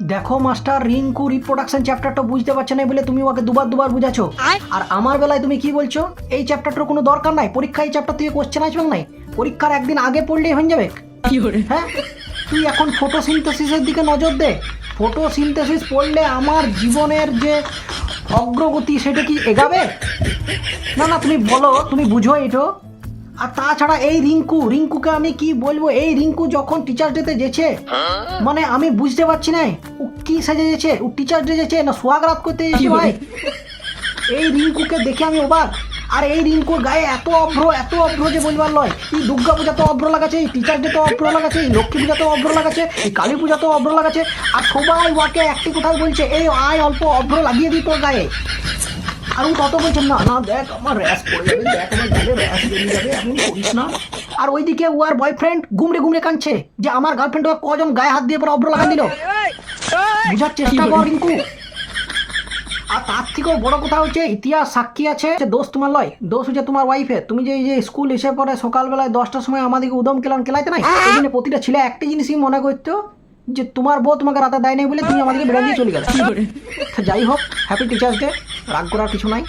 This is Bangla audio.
দেখো মাস্টার, রিঙ্কু রিপ্রোডাকশন চ্যাপ্টারটা বুঝতে পারছে না বলে তুমি ওকে দুবার বুঝাচ্ছো। আর আমার বেলায় তুমি কি বলছো, এই চ্যাপ্টারটার কোনো দরকার নাই, পরীক্ষা এই চ্যাপ্টার থেকে কোশ্চেন আসবে নাই, পরীক্ষার একদিন আগে পড়লেই হয়ে যাবে। হ্যাঁ, তুই এখন ফটোসিনথেসিসের দিকে নজর দে। ফটোসিনথেসিস পড়লে আমার জীবনের যে অগ্রগতি সেটা কি এগাবে? না না, তুমি বলো, তুমি বুঝো এটা। আর তাছাড়া এই রিঙ্কুকে আমি কি বলবো, এই রিঙ্কু যখন টিচার্স ডেতে যেছে, মানে আমি বুঝতে পারছি না ও কি সেজে যেছে, ও টিচার্স ডে যেছে না সোহাগ রাত করতে যেছে ভাই। এই রিঙ্কুকে দেখে আমি অবাক। আর এই রিঙ্কুর গায়ে এত অভ্র যে বলবার নয়। এই দুর্গা পূজা তো অভ্র লাগাচ্ছে, এই টিচার্স ডে তো অভ্র লাগাচ্ছে, এই লক্ষ্মী পূজা তো অভ্র লাগাচ্ছে, এই কালী পূজা তো অভ্র লাগাচ্ছে। আর সবাই ওকে একটি কোথাও বলছে, এই আয় অল্প অভ্র লাগিয়ে দিই তোর গায়ে। আর ও তত বলছে, না না দেখ আমার র্যাশ পড়ে যাবে, দেখ আমার গালে র্যাশ বেরিয়ে যাবে, এমন করিস না। আর ওইদিকে ও আর বয়ফ্রেন্ড গুমড়ে কাঁদছে যে আমার গার্লফ্রেন্ড ওকে কজন গায়ে হাত দিয়ে পরে অভ্র লাগা দিল। বুঝার চেষ্টা কর রিঙ্কু। আর তার থেকেও বড় কথা হচ্ছে, ইতিহাস সাক্ষী আছে, দোষ তোমার লয়, দোষ হচ্ছে তোমার ওয়াইফের। তুমি যে স্কুল এসে পরে সকালবেলায় 10টার সময় আমাদেরকে উদম খেলাইতে নাই, এই জন্য প্রতিটা ছেলে একটা জিনিসই মনে করতো যে তোমার বউ তোমাকে রাতে দেয় নাই বলে তুমি আমাদেরকে বেড়ে দিয়ে চলে গেলে। যাই হোক, হ্যাপি টিচার্স ডে, রাগ করার কিছু নাই।